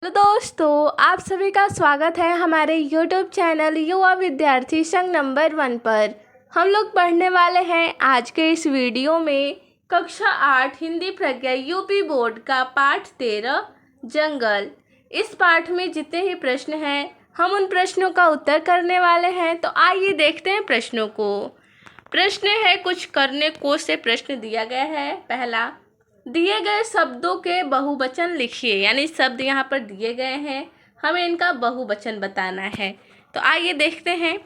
तो दोस्तों, आप सभी का स्वागत है हमारे YouTube चैनल युवा विद्यार्थी संघ नंबर 1 पर। हम लोग पढ़ने वाले हैं आज के इस वीडियो में कक्षा 8 हिंदी प्रज्ञा यूपी बोर्ड का पाठ 13 जंगल। इस पाठ में जितने ही प्रश्न हैं हम उन प्रश्नों का उत्तर करने वाले हैं। तो आइए देखते हैं प्रश्नों को। प्रश्न है, कुछ करने को से प्रश्न दिया गया है। पहला, दिए गए शब्दों के बहुवचन लिखिए, यानी शब्द यहाँ पर दिए गए हैं, हमें इनका बहुवचन बताना है। तो आइए देखते हैं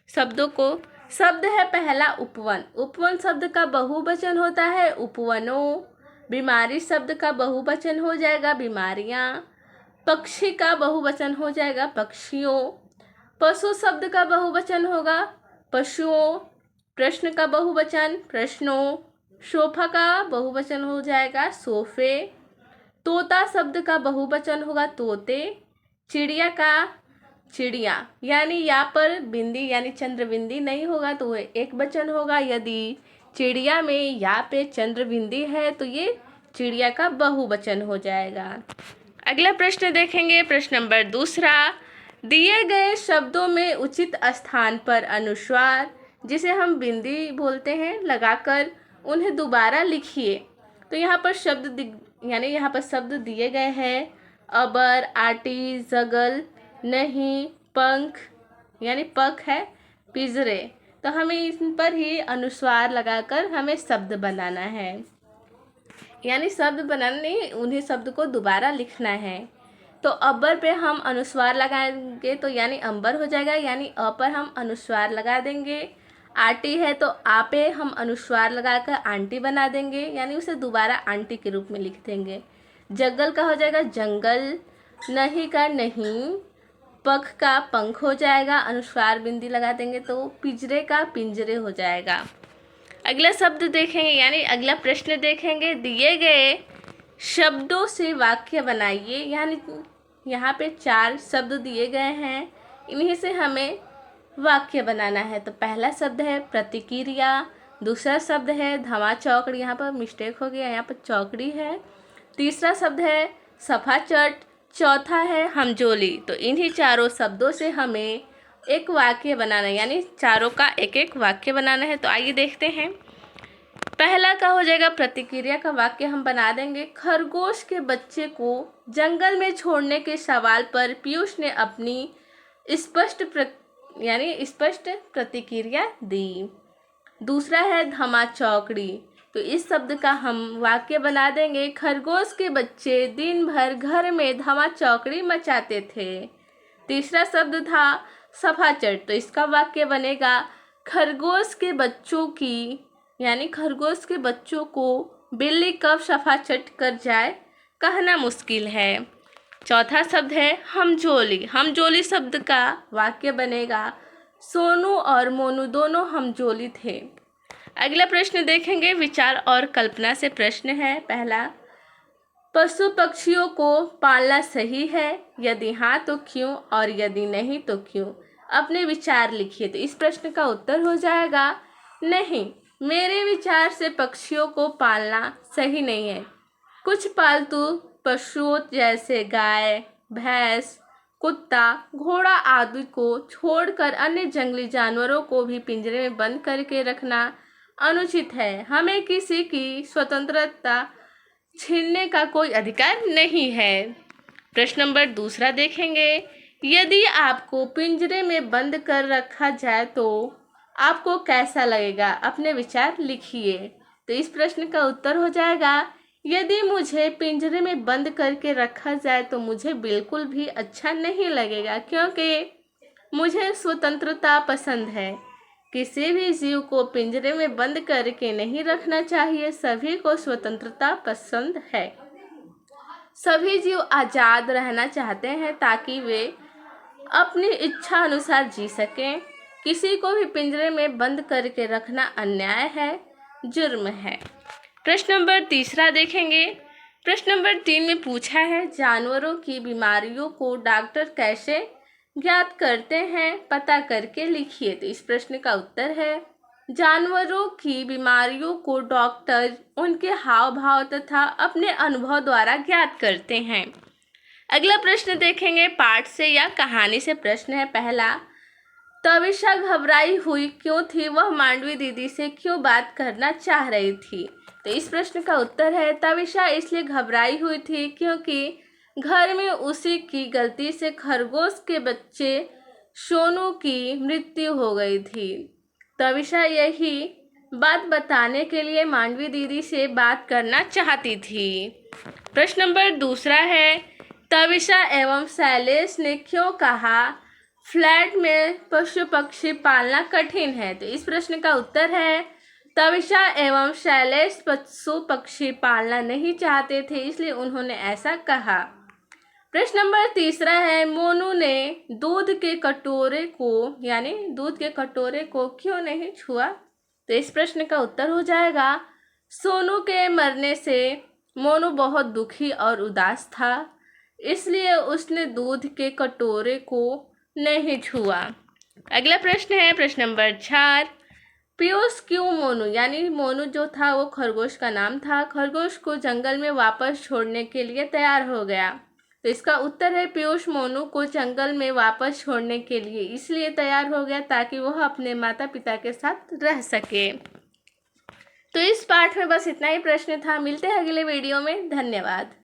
शब्दों को। शब्द है पहला उपवन। उपवन शब्द का बहुवचन होता है उपवनों। बीमारी शब्द का बहुवचन हो जाएगा बीमारियाँ। पक्षी का बहुवचन हो जाएगा पक्षियों। पशु शब्द का बहुवचन होगा पशुओं। प्रश्न का बहुवचन प्रश्नों। सोफा का बहुवचन हो जाएगा सोफे। तोता शब्द का बहुवचन होगा तोते। चिड़िया का चिड़िया, यानी यहाँ पर बिंदी यानी चंद्र बिंदी नहीं होगा तो वह एक वचन होगा। यदि चिड़िया में यहाँ पे चंद्र बिंदी है तो ये चिड़िया का बहुवचन हो जाएगा। अगला प्रश्न देखेंगे, प्रश्न नंबर दूसरा। दिए गए शब्दों में उचित स्थान पर अनुस्वार, जिसे हम बिंदी बोलते हैं, लगाकर उन्हें दोबारा लिखिए। तो यहाँ पर यानी यहाँ पर शब्द दिए गए हैं अबर, आटी, जगल, नहीं, पंख, यानी पख है, पिंजरे। तो हमें इन पर ही अनुस्वार लगाकर हमें शब्द बनाना है, यानी शब्द बनाना नहीं, उन्हीं शब्द को दोबारा लिखना है। तो अबर पे हम अनुस्वार लगाएंगे तो यानी अंबर हो जाएगा, यानी अ पर हम अनुस्वार लगा देंगे। आटी है तो आ पे हम अनुस्वार लगाकर आंटी बना देंगे, यानी उसे दोबारा आंटी के रूप में लिख देंगे। जंगल का हो जाएगा जंगल। नहीं का नहीं। पख का पंख हो जाएगा, अनुस्वार बिंदी लगा देंगे तो पिंजरे का पिंजरे हो जाएगा। अगला शब्द देखेंगे, यानी अगला प्रश्न देखेंगे। दिए गए शब्दों से वाक्य बनाइए, यानी यहाँ पे 4 शब्द दिए गए हैं, इन्हीं से हमें वाक्य बनाना है। तो पहला शब्द है प्रतिक्रिया। दूसरा शब्द है धमा चौकड़ी, यहाँ पर मिस्टेक हो गया, यहाँ पर चौकड़ी है। तीसरा शब्द है सफाचट। चौथा है हमजोली। तो इन्हीं चारों शब्दों से हमें एक वाक्य बनाना है, यानी चारों का एक एक वाक्य बनाना है। तो आइए देखते हैं। पहला का हो जाएगा प्रतिक्रिया का वाक्य हम बना देंगे। खरगोश के बच्चे को जंगल में छोड़ने के सवाल पर पीयूष ने अपनी स्पष्ट प्रतिक्रिया दी। दूसरा है धमा चौकड़ी। तो इस शब्द का हम वाक्य बना देंगे। खरगोश के बच्चे दिन भर घर में धमा चौकड़ी मचाते थे। तीसरा शब्द था सफाचट। तो इसका वाक्य बनेगा खरगोश के बच्चों को बिल्ली कब सफाचट कर जाए कहना मुश्किल है। चौथा शब्द है हमजोली। हमजोली शब्द का वाक्य बनेगा सोनू और मोनू दोनों हमजोली थे। अगला प्रश्न देखेंगे, विचार और कल्पना से प्रश्न है। पहला, पशु पक्षियों को पालना सही है? यदि हाँ तो क्यों, और यदि नहीं तो क्यों? अपने विचार लिखिए। तो इस प्रश्न का उत्तर हो जाएगा नहीं, मेरे विचार से पक्षियों को पालना सही नहीं है। कुछ पालतू पशुओं जैसे गाय, भैंस, कुत्ता, घोड़ा आदि को छोड़कर अन्य जंगली जानवरों को भी पिंजरे में बंद करके रखना अनुचित है। हमें किसी की स्वतंत्रता छीनने का कोई अधिकार नहीं है। प्रश्न नंबर दूसरा देखेंगे। यदि आपको पिंजरे में बंद कर रखा जाए तो आपको कैसा लगेगा? अपने विचार लिखिए। तो इस प्रश्न का उत्तर हो जाएगा यदि मुझे पिंजरे में बंद करके रखा जाए तो मुझे बिल्कुल भी अच्छा नहीं लगेगा, क्योंकि मुझे स्वतंत्रता पसंद है। किसी भी जीव को पिंजरे में बंद करके नहीं रखना चाहिए। सभी को स्वतंत्रता पसंद है। सभी जीव आज़ाद रहना चाहते हैं ताकि वे अपनी इच्छा अनुसार जी सकें। किसी को भी पिंजरे में बंद करके रखना अन्याय है, जुर्म है। प्रश्न नंबर तीसरा देखेंगे। प्रश्न नंबर 3 में पूछा है जानवरों की बीमारियों को डॉक्टर कैसे ज्ञात करते हैं? पता करके लिखिए। तो इस प्रश्न का उत्तर है जानवरों की बीमारियों को डॉक्टर उनके हाव भाव तथा अपने अनुभव द्वारा ज्ञात करते हैं। अगला प्रश्न देखेंगे पाठ से या कहानी से। प्रश्न है पहला, तविशा घबराई हुई क्यों थी? वह मांडवी दीदी से क्यों बात करना चाह रही थी? तो इस प्रश्न का उत्तर है, तविशा इसलिए घबराई हुई थी क्योंकि घर में उसी की गलती से खरगोश के बच्चे सोनू की मृत्यु हो गई थी। तविशा यही बात बताने के लिए मांडवी दीदी से बात करना चाहती थी। प्रश्न नंबर दूसरा है, तविशा एवं शैलेश ने क्यों कहा फ्लैट में पशु पक्षी पालना कठिन है? तो इस प्रश्न का उत्तर है, तविशा एवं शैलेश पशु पक्षी पालना नहीं चाहते थे, इसलिए उन्होंने ऐसा कहा। प्रश्न नंबर तीसरा है, मोनू ने दूध के कटोरे को क्यों नहीं छुआ? तो इस प्रश्न का उत्तर हो जाएगा, सोनू के मरने से मोनू बहुत दुखी और उदास था, इसलिए उसने दूध के कटोरे को नहीं छुआ। अगला प्रश्न है प्रश्न नंबर 4, पीयूष क्यों मोनू जो था वो खरगोश का नाम था, खरगोश को जंगल में वापस छोड़ने के लिए तैयार हो गया? तो इसका उत्तर है, पीयूष मोनू को जंगल में वापस छोड़ने के लिए इसलिए तैयार हो गया ताकि वह अपने माता पिता के साथ रह सके। तो इस पाठ में बस इतना ही प्रश्न था। मिलते हैं अगले वीडियो में। धन्यवाद।